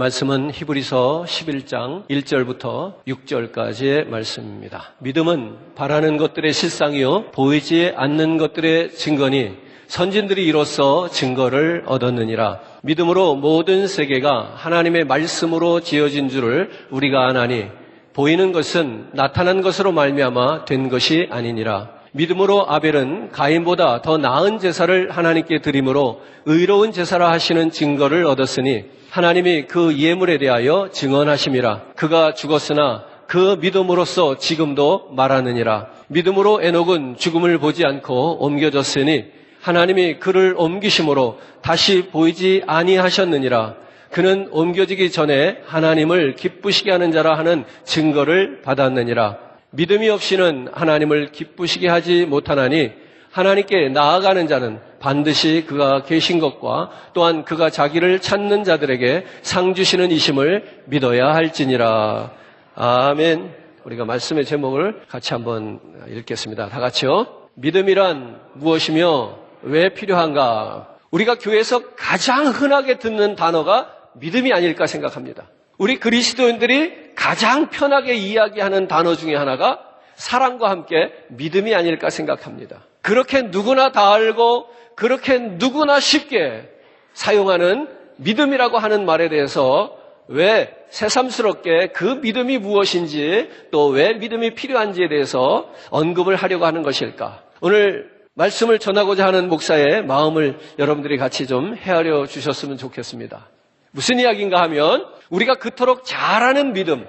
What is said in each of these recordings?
말씀은 히브리서 11장 1절부터 6절까지의 말씀입니다. 믿음은 바라는 것들의 실상이요 보이지 않는 것들의 증거니 선진들이 이로써 증거를 얻었느니라. 믿음으로 모든 세계가 하나님의 말씀으로 지어진 줄을 우리가 아나니 보이는 것은 나타난 것으로 말미암아 된 것이 아니니라. 믿음으로 아벨은 가인보다 더 나은 제사를 하나님께 드림으로 의로운 제사라 하시는 증거를 얻었으니 하나님이 그 예물에 대하여 증언하심이라. 그가 죽었으나 그 믿음으로써 지금도 말하느니라. 믿음으로 에녹은 죽음을 보지 않고 옮겨졌으니 하나님이 그를 옮기심으로 다시 보이지 아니하셨느니라. 그는 옮겨지기 전에 하나님을 기쁘시게 하는 자라 하는 증거를 받았느니라. 믿음이 없이는 하나님을 기쁘시게 하지 못하나니 하나님께 나아가는 자는 반드시 그가 계신 것과 또한 그가 자기를 찾는 자들에게 상 주시는 이심을 믿어야 할지니라. 아멘. 우리가 말씀의 제목을 같이 한번 읽겠습니다. 다 같이요. 믿음이란 무엇이며 왜 필요한가? 우리가 교회에서 가장 흔하게 듣는 단어가 믿음이 아닐까 생각합니다. 우리 그리스도인들이 가장 편하게 이야기하는 단어 중에 하나가 사랑과 함께 믿음이 아닐까 생각합니다. 그렇게 누구나 다 알고 그렇게 누구나 쉽게 사용하는 믿음이라고 하는 말에 대해서 왜 새삼스럽게 그 믿음이 무엇인지 또 왜 믿음이 필요한지에 대해서 언급을 하려고 하는 것일까? 오늘 말씀을 전하고자 하는 목사의 마음을 여러분들이 같이 좀 헤아려 주셨으면 좋겠습니다. 무슨 이야기인가 하면 우리가 그토록 잘 아는 믿음,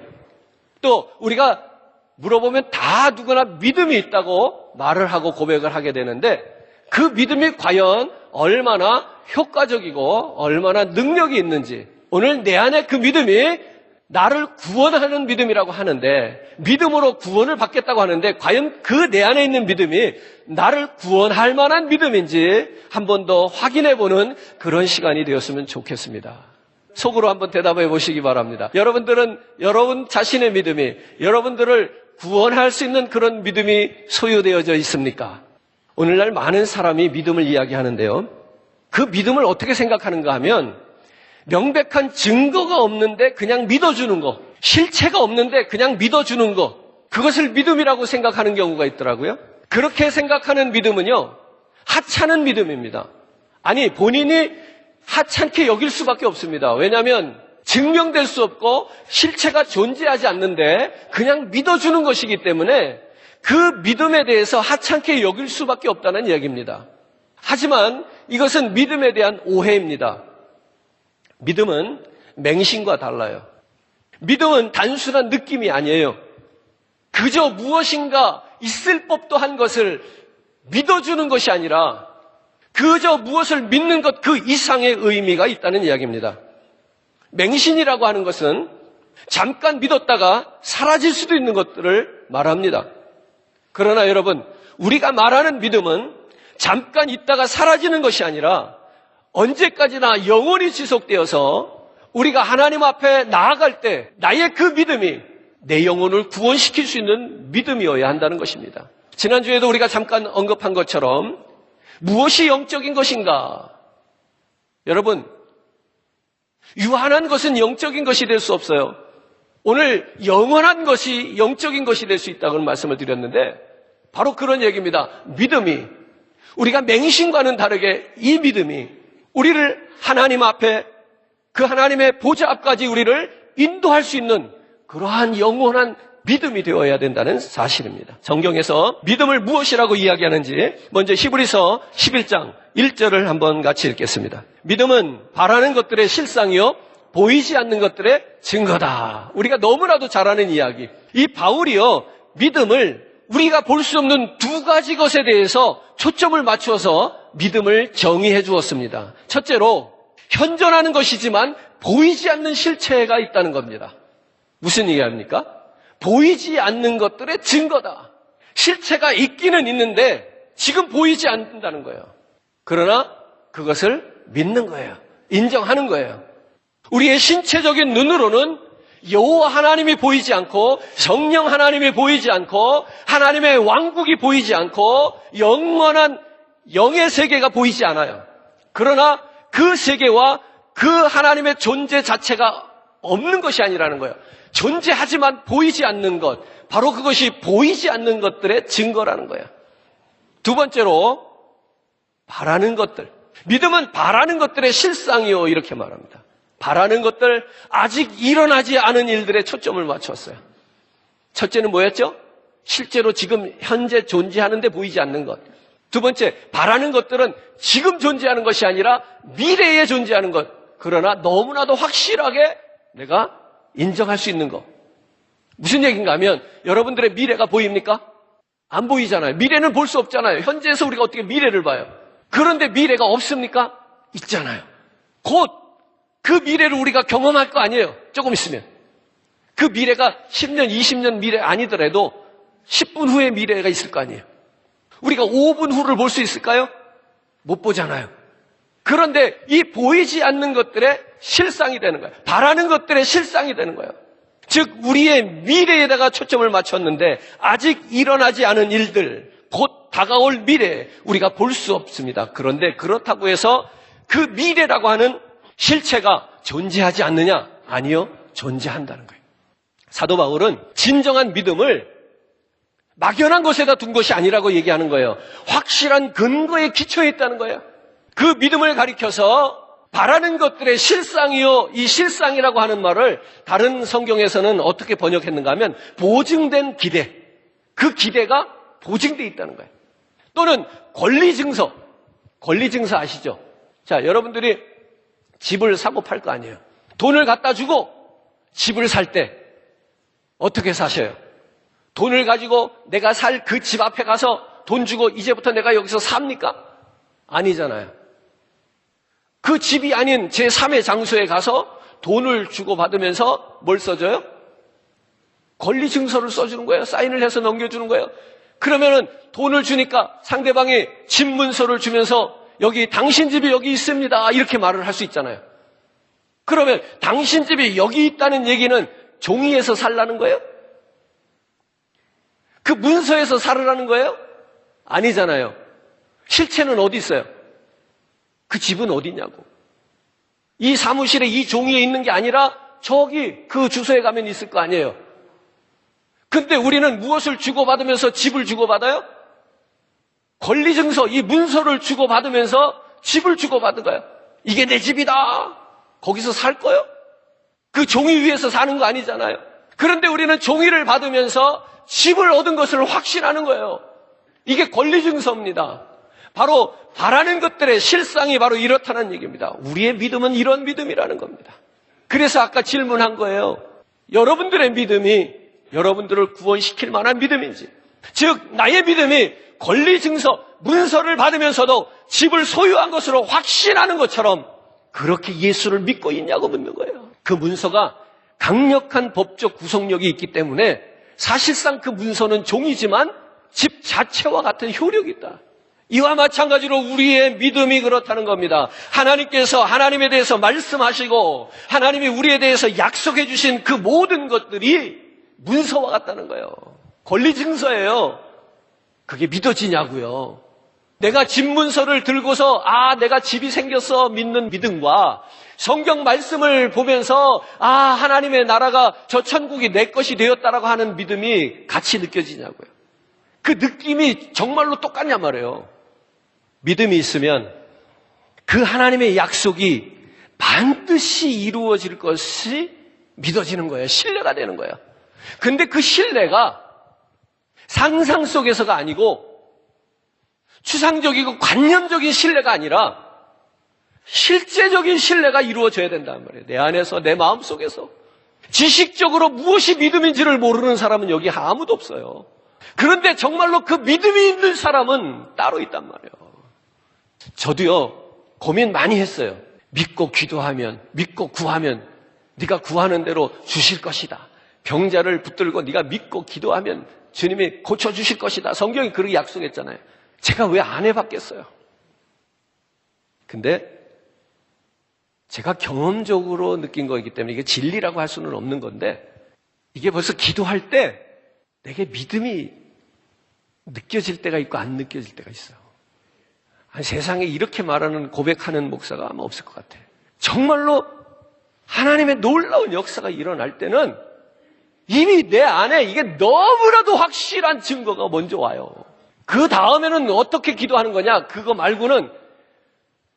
또 우리가 물어보면 다 누구나 믿음이 있다고 말을 하고 고백을 하게 되는데 그 믿음이 과연 얼마나 효과적이고 얼마나 능력이 있는지, 오늘 내 안에 그 믿음이 나를 구원하는 믿음이라고 하는데, 믿음으로 구원을 받겠다고 하는데 과연 그 내 안에 있는 믿음이 나를 구원할 만한 믿음인지 한 번 더 확인해보는 그런 시간이 되었으면 좋겠습니다. 속으로 한번 대답해 보시기 바랍니다. 여러분들은 여러분 자신의 믿음이 여러분들을 구원할 수 있는 그런 믿음이 소유되어져 있습니까? 오늘날 많은 사람이 믿음을 이야기하는데요. 그 믿음을 어떻게 생각하는가 하면 명백한 증거가 없는데 그냥 믿어주는 거, 실체가 없는데 그냥 믿어주는 거, 그것을 믿음이라고 생각하는 경우가 있더라고요. 그렇게 생각하는 믿음은요, 하찮은 믿음입니다. 아니, 본인이 하찮게 여길 수밖에 없습니다. 왜냐하면 증명될 수 없고 실체가 존재하지 않는데 그냥 믿어주는 것이기 때문에 그 믿음에 대해서 하찮게 여길 수밖에 없다는 이야기입니다. 하지만 이것은 믿음에 대한 오해입니다. 믿음은 맹신과 달라요. 믿음은 단순한 느낌이 아니에요. 그저 무엇인가 있을 법도 한 것을 믿어주는 것이 아니라 그저 무엇을 믿는 것 그 이상의 의미가 있다는 이야기입니다. 맹신이라고 하는 것은 잠깐 믿었다가 사라질 수도 있는 것들을 말합니다. 그러나 여러분, 우리가 말하는 믿음은 잠깐 있다가 사라지는 것이 아니라 언제까지나 영원히 지속되어서 우리가 하나님 앞에 나아갈 때 나의 그 믿음이 내 영혼을 구원시킬 수 있는 믿음이어야 한다는 것입니다. 지난주에도 우리가 잠깐 언급한 것처럼 무엇이 영적인 것인가? 여러분, 유한한 것은 영적인 것이 될 수 없어요. 오늘 영원한 것이 영적인 것이 될 수 있다고 말씀을 드렸는데 바로 그런 얘기입니다. 믿음이, 우리가 맹신과는 다르게 이 믿음이 우리를 하나님 앞에 그 하나님의 보좌 앞까지 우리를 인도할 수 있는 그러한 영원한 믿음이 되어야 된다는 사실입니다. 성경에서 믿음을 무엇이라고 이야기하는지 먼저 히브리서 11장 1절을 한번 같이 읽겠습니다. 믿음은 바라는 것들의 실상이요 보이지 않는 것들의 증거다. 우리가 너무나도 잘 아는 이야기. 이 바울이요 믿음을 우리가 볼 수 없는 두 가지 것에 대해서 초점을 맞추어서 믿음을 정의해 주었습니다. 첫째로 현존하는 것이지만 보이지 않는 실체가 있다는 겁니다. 무슨 얘기합니까? 보이지 않는 것들의 증거다. 실체가 있기는 있는데 지금 보이지 않는다는 거예요. 그러나 그것을 믿는 거예요. 인정하는 거예요. 우리의 신체적인 눈으로는 여호와 하나님이 보이지 않고 성령 하나님이 보이지 않고 하나님의 왕국이 보이지 않고 영원한 영의 세계가 보이지 않아요. 그러나 그 세계와 그 하나님의 존재 자체가 없는 것이 아니라는 거예요. 존재하지만 보이지 않는 것, 바로 그것이 보이지 않는 것들의 증거라는 거예요. 두 번째로 바라는 것들. 믿음은 바라는 것들의 실상이요, 이렇게 말합니다. 바라는 것들, 아직 일어나지 않은 일들에 초점을 맞췄어요. 첫째는 뭐였죠? 실제로 지금 현재 존재하는데 보이지 않는 것. 두 번째, 바라는 것들은 지금 존재하는 것이 아니라 미래에 존재하는 것. 그러나 너무나도 확실하게 내가 인정할 수 있는 것. 무슨 얘기인가 하면 여러분들의 미래가 보입니까? 안 보이잖아요. 미래는 볼 수 없잖아요. 현재에서 우리가 어떻게 미래를 봐요? 그런데 미래가 없습니까? 있잖아요. 곧 그 미래를 우리가 경험할 거 아니에요. 조금 있으면. 그 미래가 10년, 20년 미래 아니더라도 10분 후의 미래가 있을 거 아니에요. 우리가 5분 후를 볼 수 있을까요? 못 보잖아요. 그런데 이 보이지 않는 것들의 실상이 되는 거예요. 바라는 것들의 실상이 되는 거예요. 즉 우리의 미래에다가 초점을 맞췄는데 아직 일어나지 않은 일들, 곧 다가올 미래 우리가 볼 수 없습니다. 그런데 그렇다고 해서 그 미래라고 하는 실체가 존재하지 않느냐? 아니요, 존재한다는 거예요. 사도 바울은 진정한 믿음을 막연한 것에다 둔 것이 아니라고 얘기하는 거예요. 확실한 근거에 기초해 있다는 거예요. 그 믿음을 가리켜서 바라는 것들의 실상이요, 이 실상이라고 하는 말을 다른 성경에서는 어떻게 번역했는가 하면 보증된 기대, 그 기대가 보증되어 있다는 거예요. 또는 권리증서, 권리증서 아시죠? 자, 여러분들이 집을 사고 팔 거 아니에요. 돈을 갖다 주고 집을 살 때 어떻게 사셔요? 돈을 가지고 내가 살 그 집 앞에 가서 돈 주고 이제부터 내가 여기서 삽니까? 아니잖아요. 그 집이 아닌 제3의 장소에 가서 돈을 주고받으면서 뭘 써줘요? 권리증서를 써주는 거예요. 사인을 해서 넘겨주는 거예요. 그러면은 돈을 주니까 상대방이 집 문서를 주면서 여기 당신 집이 여기 있습니다, 이렇게 말을 할 수 있잖아요. 그러면 당신 집이 여기 있다는 얘기는 종이에서 살라는 거예요? 그 문서에서 살으라는 거예요? 아니잖아요. 실체는 어디 있어요? 그 집은 어디냐고. 이 사무실에 이 종이에 있는 게 아니라 저기 그 주소에 가면 있을 거 아니에요. 근데 우리는 무엇을 주고받으면서 집을 주고받아요? 권리증서, 이 문서를 주고받으면서 집을 주고받은 거예요. 이게 내 집이다. 거기서 살 거요? 그 종이 위에서 사는 거 아니잖아요. 그런데 우리는 종이를 받으면서 집을 얻은 것을 확신하는 거예요. 이게 권리증서입니다. 바로 바라는 것들의 실상이 바로 이렇다는 얘기입니다. 우리의 믿음은 이런 믿음이라는 겁니다. 그래서 아까 질문한 거예요. 여러분들의 믿음이 여러분들을 구원시킬 만한 믿음인지, 즉 나의 믿음이 권리증서, 문서를 받으면서도 집을 소유한 것으로 확신하는 것처럼 그렇게 예수를 믿고 있냐고 묻는 거예요. 그 문서가 강력한 법적 구속력이 있기 때문에 사실상 그 문서는 종이지만 집 자체와 같은 효력이 있다. 이와 마찬가지로 우리의 믿음이 그렇다는 겁니다. 하나님께서 하나님에 대해서 말씀하시고 하나님이 우리에 대해서 약속해 주신 그 모든 것들이 문서와 같다는 거예요. 권리증서예요. 그게 믿어지냐고요. 내가 집 문서를 들고서 내가 집이 생겼어 믿는 믿음과 성경 말씀을 보면서 하나님의 나라가 저 천국이 내 것이 되었다라고 하는 믿음이 같이 느껴지냐고요. 그 느낌이 정말로 똑같냐 말이에요. 믿음이 있으면 그 하나님의 약속이 반드시 이루어질 것이 믿어지는 거예요. 신뢰가 되는 거예요. 근데 그 신뢰가 상상 속에서가 아니고 추상적이고 관념적인 신뢰가 아니라 실제적인 신뢰가 이루어져야 된단 말이에요. 내 안에서, 내 마음속에서. 지식적으로 무엇이 믿음인지를 모르는 사람은 여기 아무도 없어요. 그런데 정말로 그 믿음이 있는 사람은 따로 있단 말이에요. 저도요, 고민 많이 했어요. 믿고 기도하면, 믿고 구하면 네가 구하는 대로 주실 것이다. 병자를 붙들고 네가 믿고 기도하면 주님이 고쳐주실 것이다. 성경이 그렇게 약속했잖아요. 제가 왜 안 해봤겠어요? 근데 제가 경험적으로 느낀 거이기 때문에 이게 진리라고 할 수는 없는 건데, 이게 벌써 기도할 때 내게 믿음이 느껴질 때가 있고 안 느껴질 때가 있어요. 세상에 이렇게 말하는 고백하는 목사가 아마 없을 것 같아요. 정말로 하나님의 놀라운 역사가 일어날 때는 이미 내 안에 이게 너무나도 확실한 증거가 먼저 와요. 그 다음에는 어떻게 기도하는 거냐? 그거 말고는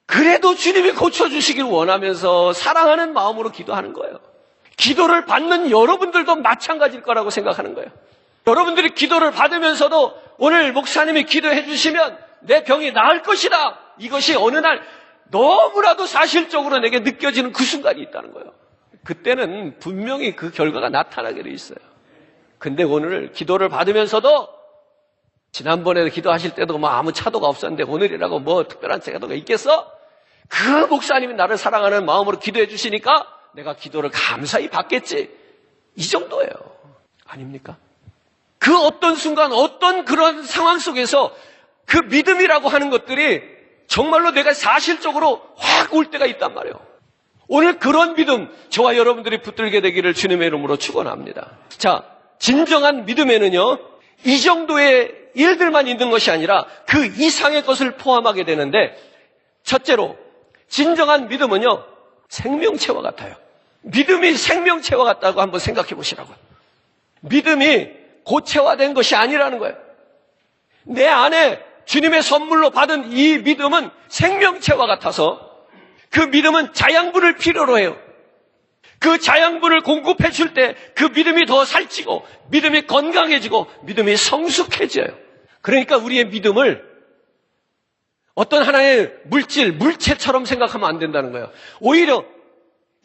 그래도 주님이 고쳐주시길 원하면서 사랑하는 마음으로 기도하는 거예요. 기도를 받는 여러분들도 마찬가지일 거라고 생각하는 거예요. 여러분들이 기도를 받으면서도 오늘 목사님이 기도해 주시면 내 병이 나을 것이다. 이것이 어느 날 너무나도 사실적으로 내게 느껴지는 그 순간이 있다는 거예요. 그때는 분명히 그 결과가 나타나게 돼 있어요. 근데 오늘 기도를 받으면서도 지난번에 기도하실 때도 뭐 아무 차도가 없었는데 오늘이라고 뭐 특별한 차도가 있겠어? 그 목사님이 나를 사랑하는 마음으로 기도해 주시니까 내가 기도를 감사히 받겠지. 이 정도예요. 아닙니까? 그 어떤 순간 어떤 그런 상황 속에서 그 믿음이라고 하는 것들이 정말로 내가 사실적으로 확 올 때가 있단 말이에요. 오늘 그런 믿음 저와 여러분들이 붙들게 되기를 주님의 이름으로 축원합니다. 자, 진정한 믿음에는요, 이 정도의 일들만 있는 것이 아니라 그 이상의 것을 포함하게 되는데, 첫째로 진정한 믿음은요, 생명체와 같아요. 믿음이 생명체와 같다고 한번 생각해 보시라고요. 믿음이 고체화된 것이 아니라는 거예요. 내 안에 주님의 선물로 받은 이 믿음은 생명체와 같아서 그 믿음은 자양분을 필요로 해요. 그 자양분을 공급해 줄 때 그 믿음이 더 살찌고 믿음이 건강해지고 믿음이 성숙해져요. 그러니까 우리의 믿음을 어떤 하나의 물질, 물체처럼 생각하면 안 된다는 거예요. 오히려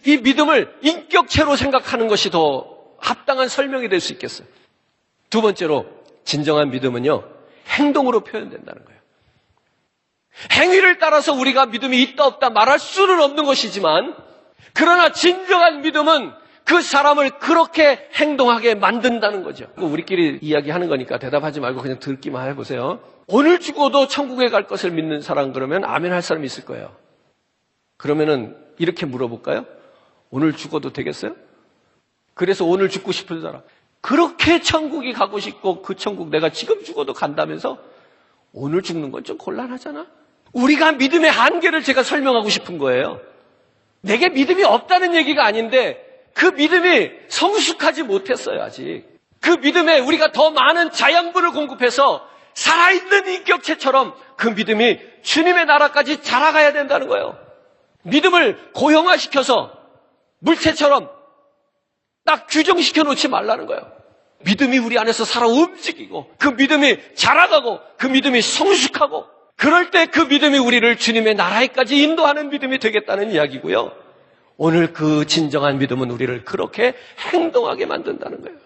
이 믿음을 인격체로 생각하는 것이 더 합당한 설명이 될 수 있겠어요. 두 번째로 진정한 믿음은요, 행동으로 표현된다는 거예요. 행위를 따라서 우리가 믿음이 있다 없다 말할 수는 없는 것이지만, 그러나 진정한 믿음은 그 사람을 그렇게 행동하게 만든다는 거죠. 우리끼리 이야기하는 거니까 대답하지 말고 그냥 듣기만 해보세요. 오늘 죽어도 천국에 갈 것을 믿는 사람, 그러면 아멘 할 사람이 있을 거예요. 그러면은 이렇게 물어볼까요? 오늘 죽어도 되겠어요? 그래서 오늘 죽고 싶은 사람, 그렇게 천국이 가고 싶고 그 천국 내가 지금 죽어도 간다면서 오늘 죽는 건 좀 곤란하잖아? 우리가 믿음의 한계를 제가 설명하고 싶은 거예요. 내게 믿음이 없다는 얘기가 아닌데 그 믿음이 성숙하지 못했어요, 아직. 그 믿음에 우리가 더 많은 자양분을 공급해서 살아있는 인격체처럼 그 믿음이 주님의 나라까지 자라가야 된다는 거예요. 믿음을 고형화시켜서 물체처럼 딱 규정시켜 놓지 말라는 거예요. 믿음이 우리 안에서 살아 움직이고 그 믿음이 자라가고 그 믿음이 성숙하고 그럴 때 그 믿음이 우리를 주님의 나라에까지 인도하는 믿음이 되겠다는 이야기고요. 오늘 그 진정한 믿음은 우리를 그렇게 행동하게 만든다는 거예요.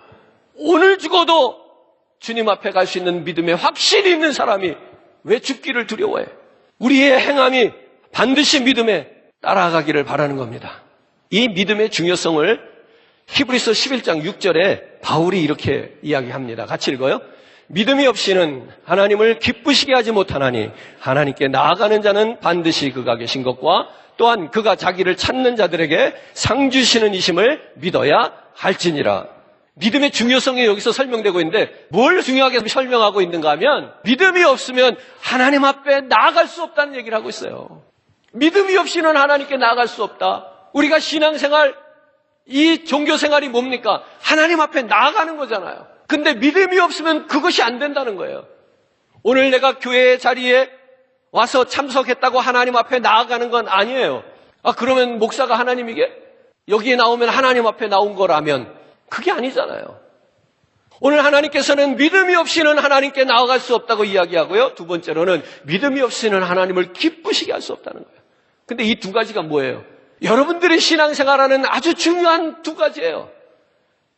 오늘 죽어도 주님 앞에 갈 수 있는 믿음에 확신이 있는 사람이 왜 죽기를 두려워해? 우리의 행함이 반드시 믿음에 따라가기를 바라는 겁니다. 이 믿음의 중요성을 히브리서 11장 6절에 바울이 이렇게 이야기합니다. 같이 읽어요. 믿음이 없이는 하나님을 기쁘시게 하지 못하나니 하나님께 나아가는 자는 반드시 그가 계신 것과 또한 그가 자기를 찾는 자들에게 상 주시는 이심을 믿어야 할지니라. 믿음의 중요성이 여기서 설명되고 있는데 뭘 중요하게 설명하고 있는가 하면 믿음이 없으면 하나님 앞에 나아갈 수 없다는 얘기를 하고 있어요. 믿음이 없이는 하나님께 나아갈 수 없다. 우리가 신앙생활, 이 종교생활이 뭡니까? 하나님 앞에 나아가는 거잖아요. 근데 믿음이 없으면 그것이 안 된다는 거예요. 오늘 내가 교회 자리에 와서 참석했다고 하나님 앞에 나아가는 건 아니에요. 그러면 목사가 하나님이게? 여기에 나오면 하나님 앞에 나온 거라면 그게 아니잖아요. 오늘 하나님께서는 믿음이 없이는 하나님께 나아갈 수 없다고 이야기하고요. 두 번째로는 믿음이 없이는 하나님을 기쁘시게 할 수 없다는 거예요. 근데 이 두 가지가 뭐예요? 여러분들의 신앙생활하는 아주 중요한 두 가지예요.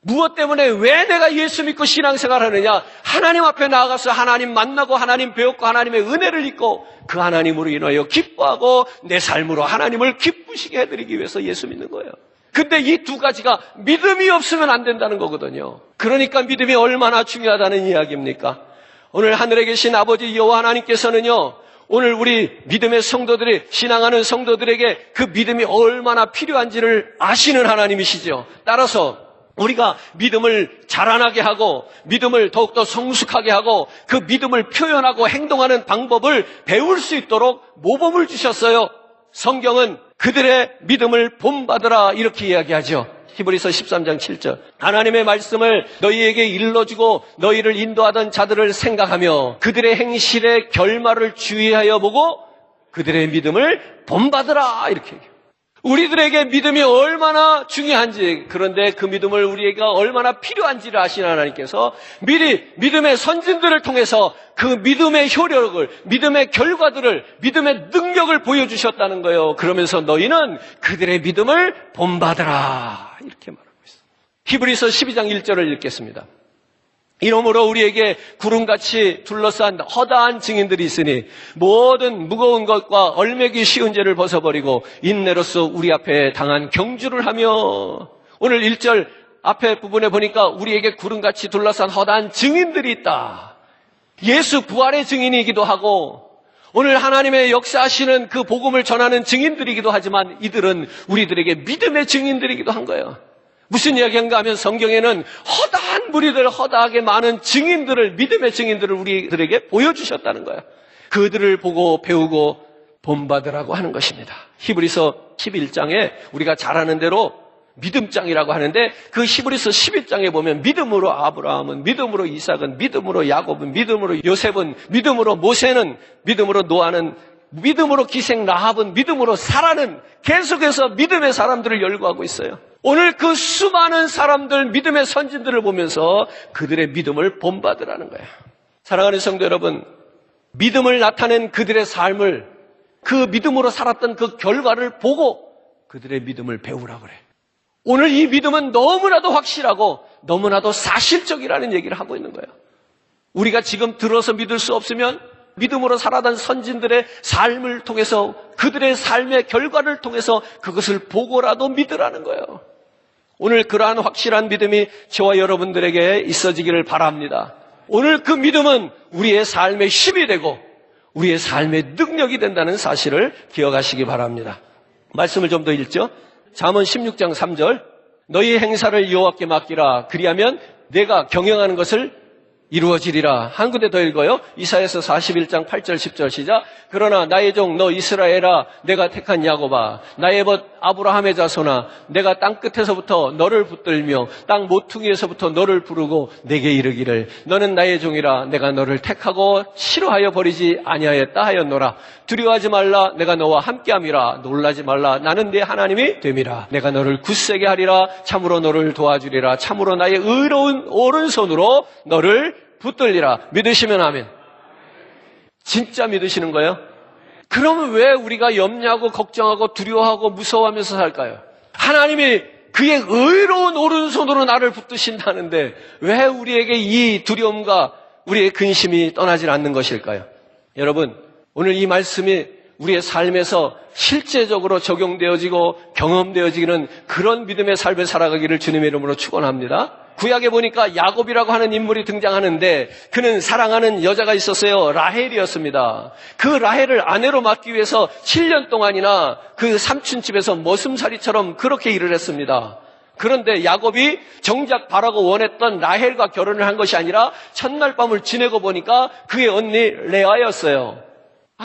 무엇 때문에 왜 내가 예수 믿고 신앙생활하느냐? 하나님 앞에 나아가서 하나님 만나고 하나님 배웠고 하나님의 은혜를 입고 그 하나님으로 인하여 기뻐하고 내 삶으로 하나님을 기쁘시게 해드리기 위해서 예수 믿는 거예요. 근데 이 두 가지가 믿음이 없으면 안 된다는 거거든요. 그러니까 믿음이 얼마나 중요하다는 이야기입니까? 오늘 하늘에 계신 아버지 여호와 하나님께서는요, 오늘 우리 믿음의 성도들이, 신앙하는 성도들에게 그 믿음이 얼마나 필요한지를 아시는 하나님이시죠. 따라서 우리가 믿음을 자라나게 하고 믿음을 더욱더 성숙하게 하고 그 믿음을 표현하고 행동하는 방법을 배울 수 있도록 모범을 주셨어요. 성경은 그들의 믿음을 본받으라 이렇게 이야기하죠. 히브리서 13장 7절. 하나님의 말씀을 너희에게 일러주고 너희를 인도하던 자들을 생각하며 그들의 행실의 결말을 주의하여 보고 그들의 믿음을 본받으라 이렇게 얘기해요. 우리들에게 믿음이 얼마나 중요한지, 그런데 그 믿음을 우리에게 얼마나 필요한지를 아시는 하나님께서 미리 믿음의 선진들을 통해서 그 믿음의 효력을, 믿음의 결과들을, 믿음의 능력을 보여주셨다는 거예요. 그러면서 너희는 그들의 믿음을 본받으라 이렇게 말하고 있어요. 히브리서 12장 1절을 읽겠습니다. 이러므로 우리에게 구름같이 둘러싼 허다한 증인들이 있으니 모든 무거운 것과 얼매기 쉬운 죄를 벗어버리고 인내로서 우리 앞에 당한 경주를 하며, 오늘 1절 앞에 부분에 보니까 우리에게 구름같이 둘러싼 허다한 증인들이 있다. 예수 부활의 증인이기도 하고 오늘 하나님의 역사하시는 그 복음을 전하는 증인들이기도 하지만 이들은 우리들에게 믿음의 증인들이기도 한 거예요. 무슨 이야기인가 하면 성경에는 허다한 무리들, 허다하게 많은 증인들을, 믿음의 증인들을 우리들에게 보여주셨다는 거예요. 그들을 보고 배우고 본받으라고 하는 것입니다. 히브리서 11장에 우리가 잘 아는 대로 믿음장이라고 하는데, 그 히브리서 11장에 보면 믿음으로 아브라함은, 믿음으로 이삭은, 믿음으로 야곱은, 믿음으로 요셉은, 믿음으로 모세는, 믿음으로 노아는, 믿음으로 기생 라합은, 믿음으로 사라는, 계속해서 믿음의 사람들을 열거하고 있어요. 오늘 그 수많은 사람들, 믿음의 선진들을 보면서 그들의 믿음을 본받으라는 거예요. 사랑하는 성도 여러분, 믿음을 나타낸 그들의 삶을, 그 믿음으로 살았던 그 결과를 보고 그들의 믿음을 배우라고 그래. 오늘 이 믿음은 너무나도 확실하고 너무나도 사실적이라는 얘기를 하고 있는 거예요. 우리가 지금 들어서 믿을 수 없으면 믿음으로 살아던 선진들의 삶을 통해서, 그들의 삶의 결과를 통해서 그것을 보고라도 믿으라는 거예요. 오늘 그러한 확실한 믿음이 저와 여러분들에게 있어지기를 바랍니다. 오늘 그 믿음은 우리의 삶의 힘이 되고 우리의 삶의 능력이 된다는 사실을 기억하시기 바랍니다. 말씀을 좀 더 읽죠. 잠언 16장 3절. 너희 행사를 여호와께 맡기라. 그리하면 내가 경영하는 것을 이루어지리라. 한 군데 더 읽어요. 이사야서 41장 8절 10절 시작. 그러나 나의 종 너 이스라엘아, 내가 택한 야곱아, 나의 벗 아브라함의 자손아, 내가 땅 끝에서부터 너를 붙들며 땅 모퉁이에서부터 너를 부르고 내게 이르기를 너는 나의 종이라. 내가 너를 택하고 싫어하여 버리지 아니하였다 하였노라. 두려워하지 말라. 내가 너와 함께함이라. 놀라지 말라. 나는 네 하나님이 됨이라. 내가 너를 굳세게 하리라. 참으로 너를 도와주리라. 참으로 나의 의로운 오른손으로 너를 붙들리라. 믿으시면 아멘. 진짜 믿으시는 거예요? 그러면 왜 우리가 염려하고 걱정하고 두려워하고 무서워하면서 살까요? 하나님이 그의 의로운 오른손으로 나를 붙드신다는데 왜 우리에게 이 두려움과 우리의 근심이 떠나질 않는 것일까요? 여러분, 오늘 이 말씀이 우리의 삶에서 실제적으로 적용되어지고 경험되어지는 그런 믿음의 삶을 살아가기를 주님의 이름으로 축원합니다. 구약에 보니까 야곱이라고 하는 인물이 등장하는데 그는 사랑하는 여자가 있었어요. 라헬이었습니다. 그 라헬을 아내로 맡기 위해서 7년 동안이나 그 삼촌집에서 머슴살이처럼 그렇게 일을 했습니다. 그런데 야곱이 정작 바라고 원했던 라헬과 결혼을 한 것이 아니라 첫날 밤을 지내고 보니까 그의 언니 레아였어요.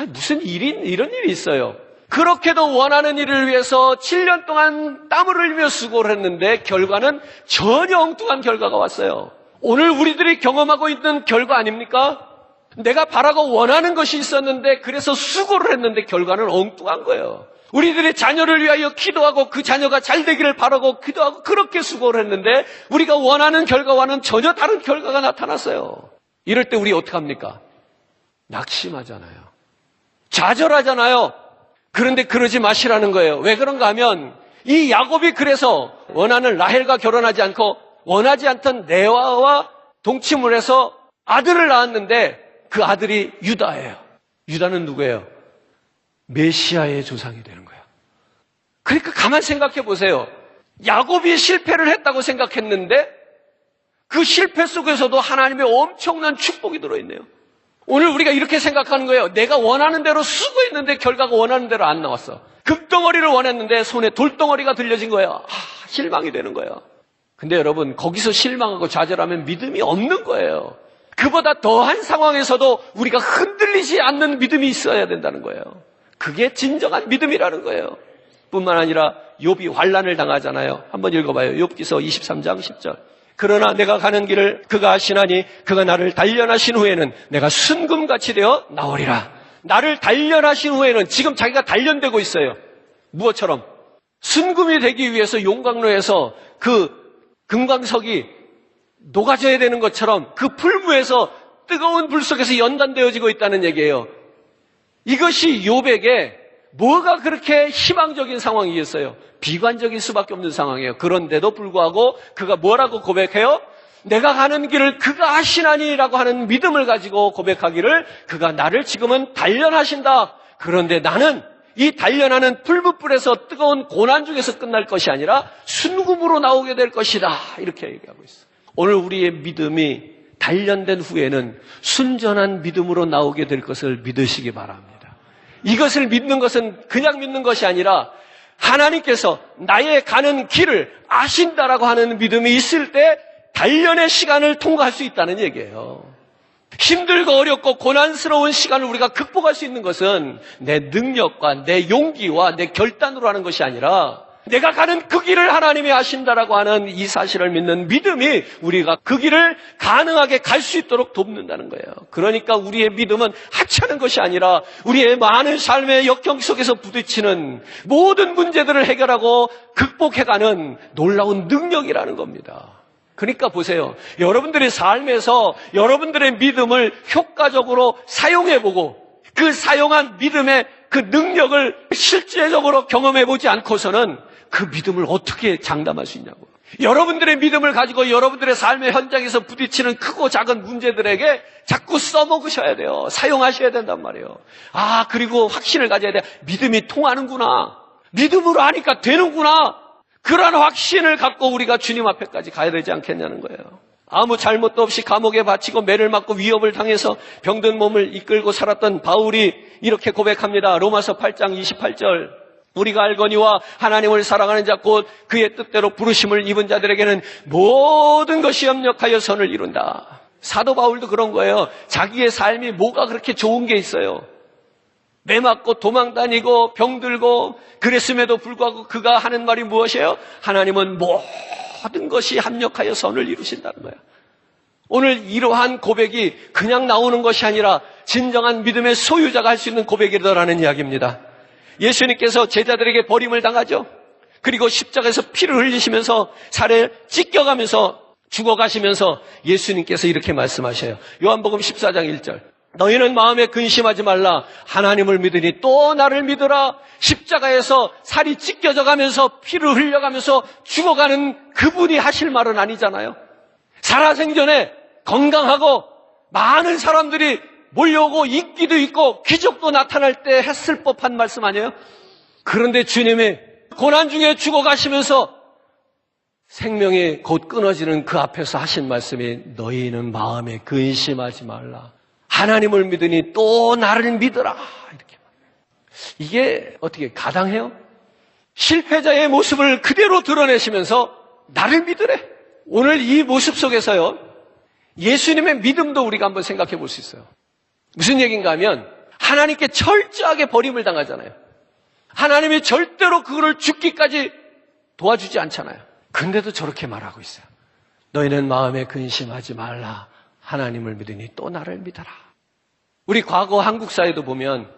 무슨 이런 일이 있어요. 그렇게도 원하는 일을 위해서 7년 동안 땀을 흘리며 수고를 했는데 결과는 전혀 엉뚱한 결과가 왔어요. 오늘 우리들이 경험하고 있는 결과 아닙니까? 내가 바라고 원하는 것이 있었는데 그래서 수고를 했는데 결과는 엉뚱한 거예요. 우리들의 자녀를 위하여 기도하고 그 자녀가 잘 되기를 바라고 기도하고 그렇게 수고를 했는데 우리가 원하는 결과와는 전혀 다른 결과가 나타났어요. 이럴 때 우리 어떡합니까? 낙심하잖아요. 좌절하잖아요. 그런데 그러지 마시라는 거예요. 왜 그런가 하면 이 야곱이 그래서 원하는 라헬과 결혼하지 않고 원하지 않던 레아와 동침을 해서 아들을 낳았는데 그 아들이 유다예요. 유다는 누구예요? 메시아의 조상이 되는 거예요. 그러니까 가만 생각해 보세요. 야곱이 실패를 했다고 생각했는데 그 실패 속에서도 하나님의 엄청난 축복이 들어있네요. 오늘 우리가 이렇게 생각하는 거예요. 내가 원하는 대로 수고했는데 결과가 원하는 대로 안 나왔어. 금덩어리를 원했는데 손에 돌덩어리가 들려진 거예요. 실망이 되는 거예요. 근데 여러분, 거기서 실망하고 좌절하면 믿음이 없는 거예요. 그보다 더한 상황에서도 우리가 흔들리지 않는 믿음이 있어야 된다는 거예요. 그게 진정한 믿음이라는 거예요. 뿐만 아니라 욥이 환난을 당하잖아요. 한번 읽어봐요. 욥기서 23장 10절. 그러나 내가 가는 길을 그가 아시나니 그가 나를 단련하신 후에는 내가 순금같이 되어 나오리라. 나를 단련하신 후에는 지금 자기가 단련되고 있어요. 무엇처럼? 순금이 되기 위해서 용광로에서 그 금광석이 녹아져야 되는 것처럼 그 풀무에서 뜨거운 불 속에서 연단되어지고 있다는 얘기예요. 이것이 욥에게 뭐가 그렇게 희망적인 상황이겠어요? 비관적일 수밖에 없는 상황이에요. 그런데도 불구하고 그가 뭐라고 고백해요? 내가 가는 길을 그가 아시나니라고 하는 믿음을 가지고 고백하기를 그가 나를 지금은 단련하신다. 그런데 나는 이 단련하는 풀무불에서 뜨거운 고난 중에서 끝날 것이 아니라 순금으로 나오게 될 것이다. 이렇게 얘기하고 있어요. 오늘 우리의 믿음이 단련된 후에는 순전한 믿음으로 나오게 될 것을 믿으시기 바랍니다. 이것을 믿는 것은 그냥 믿는 것이 아니라 하나님께서 나의 가는 길을 아신다라고 하는 믿음이 있을 때 단련의 시간을 통과할 수 있다는 얘기예요. 힘들고 어렵고 고난스러운 시간을 우리가 극복할 수 있는 것은 내 능력과 내 용기와 내 결단으로 하는 것이 아니라 내가 가는 그 길을 하나님이 아신다라고 하는 이 사실을 믿는 믿음이 우리가 그 길을 가능하게 갈 수 있도록 돕는다는 거예요. 그러니까 우리의 믿음은 하찮은 것이 아니라 우리의 많은 삶의 역경 속에서 부딪히는 모든 문제들을 해결하고 극복해가는 놀라운 능력이라는 겁니다. 그러니까 보세요. 여러분들의 삶에서 여러분들의 믿음을 효과적으로 사용해보고 그 사용한 믿음의 그 능력을 실제적으로 경험해보지 않고서는 그 믿음을 어떻게 장담할 수 있냐고요. 여러분들의 믿음을 가지고 여러분들의 삶의 현장에서 부딪히는 크고 작은 문제들에게 자꾸 써먹으셔야 돼요. 사용하셔야 된단 말이에요. 그리고 확신을 가져야 돼. 믿음이 통하는구나. 믿음으로 하니까 되는구나. 그러한 확신을 갖고 우리가 주님 앞에까지 가야 되지 않겠냐는 거예요. 아무 잘못도 없이 감옥에 바치고 매를 맞고 위협을 당해서 병든 몸을 이끌고 살았던 바울이 이렇게 고백합니다. 로마서 8장 28절. 우리가 알거니와 하나님을 사랑하는 자 곧 그의 뜻대로 부르심을 입은 자들에게는 모든 것이 협력하여 선을 이룬다. 사도 바울도 그런 거예요. 자기의 삶이 뭐가 그렇게 좋은 게 있어요. 매 맞고 도망다니고 병들고 그랬음에도 불구하고 그가 하는 말이 무엇이에요? 하나님은 모든 것이 합력하여 선을 이루신다는 거예요. 오늘 이러한 고백이 그냥 나오는 것이 아니라 진정한 믿음의 소유자가 할 수 있는 고백이라는 이야기입니다. 예수님께서 제자들에게 버림을 당하죠. 그리고 십자가에서 피를 흘리시면서 살에 찢겨가면서 죽어가시면서 예수님께서 이렇게 말씀하셔요. 요한복음 14장 1절. 너희는 마음에 근심하지 말라. 하나님을 믿으니 또 나를 믿으라. 십자가에서 살이 찢겨져 가면서 피를 흘려가면서 죽어가는 그분이 하실 말은 아니잖아요. 살아생전에 건강하고 많은 사람들이 몰려오고 인기도 있고 기적도 나타날 때 했을 법한 말씀 아니에요? 그런데 주님이 고난 중에 죽어가시면서 생명이 곧 끊어지는 그 앞에서 하신 말씀이 너희는 마음에 근심하지 말라. 하나님을 믿으니 또 나를 믿으라. 이렇게. 이게 어떻게 가당해요? 실패자의 모습을 그대로 드러내시면서 나를 믿으래. 오늘 이 모습 속에서요. 예수님의 믿음도 우리가 한번 생각해 볼 수 있어요. 무슨 얘기인가 하면 하나님께 철저하게 버림을 당하잖아요. 하나님이 절대로 그거를 죽기까지 도와주지 않잖아요. 근데도 저렇게 말하고 있어요. 너희는 마음에 근심하지 말라. 하나님을 믿으니 또 나를 믿어라. 우리 과거 한국 사회도 보면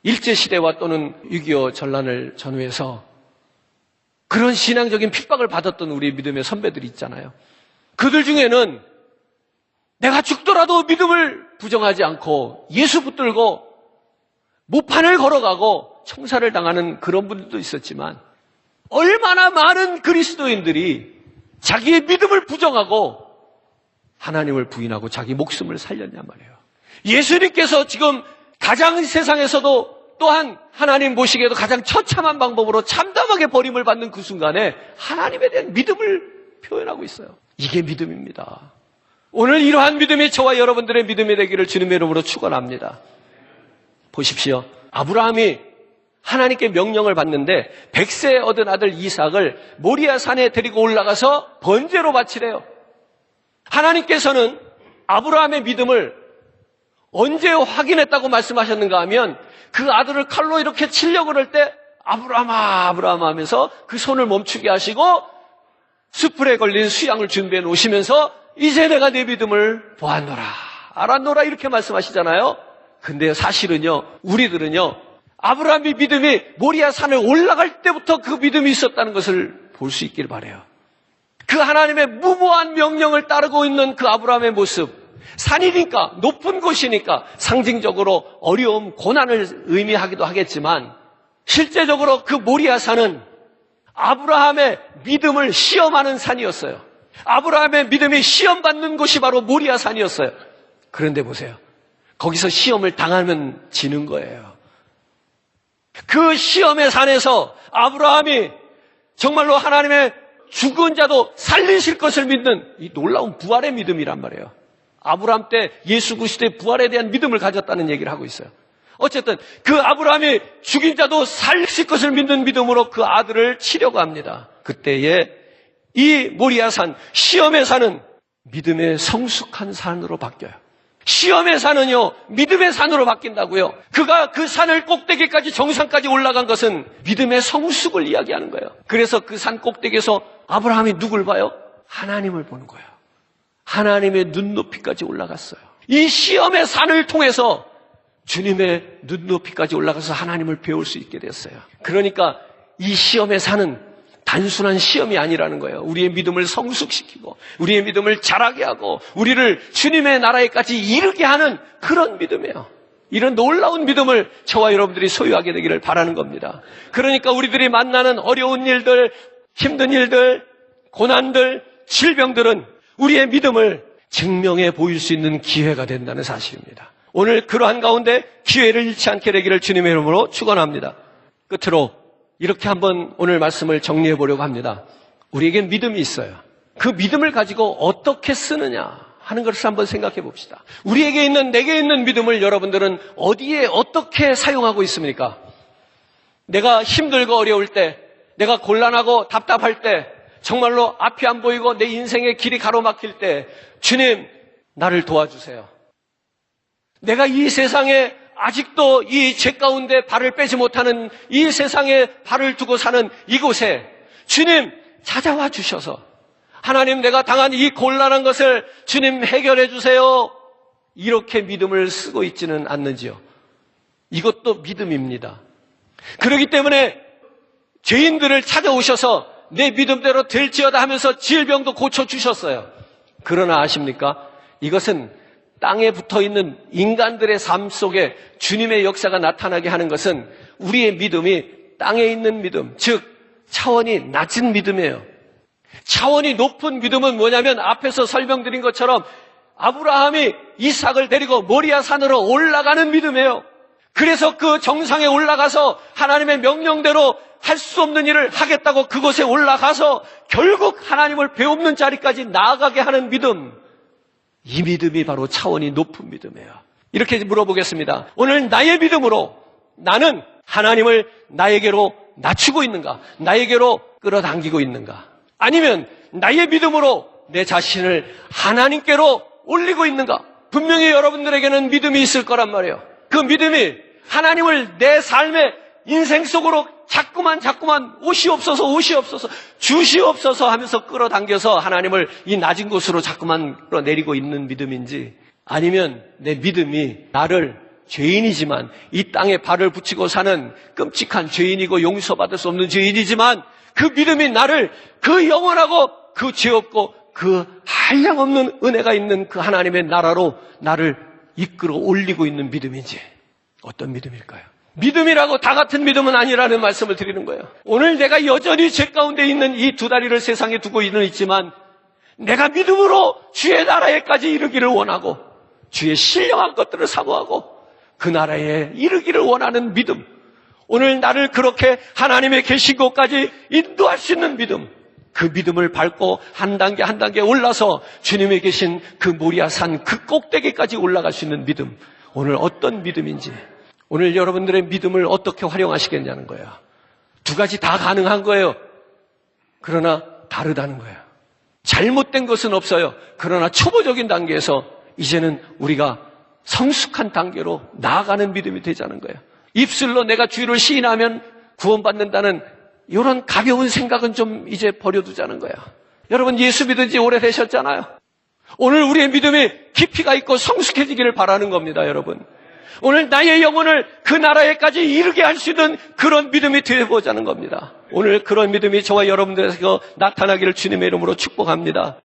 일제시대와 또는 6.25 전란을 전후해서 그런 신앙적인 핍박을 받았던 우리 믿음의 선배들이 있잖아요. 그들 중에는 내가 죽더라도 믿음을 부정하지 않고 예수 붙들고 모판을 걸어가고 청사를 당하는 그런 분들도 있었지만 얼마나 많은 그리스도인들이 자기의 믿음을 부정하고 하나님을 부인하고 자기 목숨을 살렸냔 말이에요. 예수님께서 지금 가장 세상에서도 또한 하나님 보시기에도 가장 처참한 방법으로 참담하게 버림을 받는 그 순간에 하나님에 대한 믿음을 표현하고 있어요. 이게 믿음입니다. 오늘 이러한 믿음이 저와 여러분들의 믿음이 되기를 주님의 이름으로 축원합니다. 보십시오. 아브라함이 하나님께 명령을 받는데 100세 얻은 아들 이삭을 모리아 산에 데리고 올라가서 번제로 바치래요. 하나님께서는 아브라함의 믿음을 언제 확인했다고 말씀하셨는가 하면 그 아들을 칼로 이렇게 치려고 그럴 때 아브라함아 아브라함 하면서 그 손을 멈추게 하시고 수풀에 걸린 수양을 준비해 놓으시면서 이제 내가 내 믿음을 보았노라 알았노라 이렇게 말씀하시잖아요. 근데 사실은요 우리들은요 아브라함의 믿음이 모리아 산을 올라갈 때부터 그 믿음이 있었다는 것을 볼 수 있길 바라요. 그 하나님의 무모한 명령을 따르고 있는 그 아브라함의 모습, 산이니까 높은 곳이니까 상징적으로 어려움, 고난을 의미하기도 하겠지만 실제적으로 그 모리아 산은 아브라함의 믿음을 시험하는 산이었어요. 아브라함의 믿음이 시험받는 곳이 바로 모리아 산이었어요. 그런데 보세요. 거기서 시험을 당하면 지는 거예요. 그 시험의 산에서 아브라함이 정말로 하나님의 죽은 자도 살리실 것을 믿는 이 놀라운 부활의 믿음이란 말이에요. 아브라함 때 예수 그리스도의 부활에 대한 믿음을 가졌다는 얘기를 하고 있어요. 어쨌든 그 아브라함이 죽인 자도 살리실 것을 믿는 믿음으로 그 아들을 치려고 합니다. 그때에 이 모리아 산, 시험의 산은 믿음의 성숙한 산으로 바뀌어요. 시험의 산은요 믿음의 산으로 바뀐다고요. 그가 그 산을 꼭대기까지 정상까지 올라간 것은 믿음의 성숙을 이야기하는 거예요. 그래서 그 산 꼭대기에서 아브라함이 누굴 봐요? 하나님을 보는 거예요. 하나님의 눈높이까지 올라갔어요. 이 시험의 산을 통해서 주님의 눈높이까지 올라가서 하나님을 배울 수 있게 됐어요. 그러니까 이 시험의 산은 단순한 시험이 아니라는 거예요. 우리의 믿음을 성숙시키고 우리의 믿음을 자라게 하고 우리를 주님의 나라에까지 이르게 하는 그런 믿음이에요. 이런 놀라운 믿음을 저와 여러분들이 소유하게 되기를 바라는 겁니다. 그러니까 우리들이 만나는 어려운 일들, 힘든 일들, 고난들, 질병들은 우리의 믿음을 증명해 보일 수 있는 기회가 된다는 사실입니다. 오늘 그러한 가운데 기회를 잃지 않게 되기를 주님의 이름으로 축원합니다. 끝으로 이렇게 한번 오늘 말씀을 정리해 보려고 합니다. 우리에겐 믿음이 있어요. 그 믿음을 가지고 어떻게 쓰느냐 하는 것을 한번 생각해 봅시다. 우리에게 있는, 내게 있는 믿음을 여러분들은 어디에 어떻게 사용하고 있습니까? 내가 힘들고 어려울 때, 내가 곤란하고 답답할 때, 정말로 앞이 안 보이고 내 인생의 길이 가로막힐 때 주님 나를 도와주세요. 내가 이 세상에 아직도 이 죄 가운데 발을 빼지 못하는 이 세상에 발을 두고 사는 이곳에 주님 찾아와 주셔서 하나님 내가 당한 이 곤란한 것을 주님 해결해 주세요. 이렇게 믿음을 쓰고 있지는 않는지요. 이것도 믿음입니다. 그렇기 때문에 죄인들을 찾아오셔서 내 믿음대로 될지어다 하면서 질병도 고쳐주셨어요. 그러나 아십니까? 이것은 땅에 붙어있는 인간들의 삶 속에 주님의 역사가 나타나게 하는 것은 우리의 믿음이 땅에 있는 믿음, 즉 차원이 낮은 믿음이에요. 차원이 높은 믿음은 뭐냐면 앞에서 설명드린 것처럼 아브라함이 이삭을 데리고 모리아 산으로 올라가는 믿음이에요. 그래서 그 정상에 올라가서 하나님의 명령대로 할 수 없는 일을 하겠다고 그곳에 올라가서 결국 하나님을 배우는 자리까지 나아가게 하는 믿음. 이 믿음이 바로 차원이 높은 믿음이에요. 이렇게 물어보겠습니다. 오늘 나의 믿음으로 나는 하나님을 나에게로 낮추고 있는가? 나에게로 끌어당기고 있는가? 아니면 나의 믿음으로 내 자신을 하나님께로 올리고 있는가? 분명히 여러분들에게는 믿음이 있을 거란 말이에요. 그 믿음이 하나님을 내 삶의 인생 속으로 자꾸만 오시옵소서 주시옵소서 하면서 끌어당겨서 하나님을 이 낮은 곳으로 자꾸만 끌어내리고 있는 믿음인지, 아니면 내 믿음이 나를 죄인이지만 이 땅에 발을 붙이고 사는 끔찍한 죄인이고 용서받을 수 없는 죄인이지만 그 믿음이 나를 그 영원하고 그 죄 없고 그 한량없는 은혜가 있는 그 하나님의 나라로 나를 이끌어 올리고 있는 믿음인지, 어떤 믿음일까요? 믿음이라고 다 같은 믿음은 아니라는 말씀을 드리는 거예요. 오늘 내가 여전히 죄 가운데 있는 이 두 다리를 세상에 두고 있지만 내가 믿음으로 주의 나라에까지 이르기를 원하고 주의 신령한 것들을 사모하고 그 나라에 이르기를 원하는 믿음, 오늘 나를 그렇게 하나님의 계신 곳까지 인도할 수 있는 믿음, 그 믿음을 밟고 한 단계 한 단계 올라서 주님이 계신 그 모리아 산 그 꼭대기까지 올라갈 수 있는 믿음, 오늘 어떤 믿음인지, 오늘 여러분들의 믿음을 어떻게 활용하시겠냐는 거예요. 두 가지 다 가능한 거예요. 그러나 다르다는 거예요. 잘못된 것은 없어요. 그러나 초보적인 단계에서 이제는 우리가 성숙한 단계로 나아가는 믿음이 되자는 거예요. 입술로 내가 주를 시인하면 구원받는다는 이런 가벼운 생각은 좀 이제 버려두자는 거예요. 여러분 예수 믿은 지 오래되셨잖아요. 오늘 우리의 믿음이 깊이가 있고 성숙해지기를 바라는 겁니다, 여러분. 오늘 나의 영혼을 그 나라에까지 이르게 할 수 있는 그런 믿음이 되어보자는 겁니다. 오늘 그런 믿음이 저와 여러분들에게 나타나기를 주님의 이름으로 축복합니다.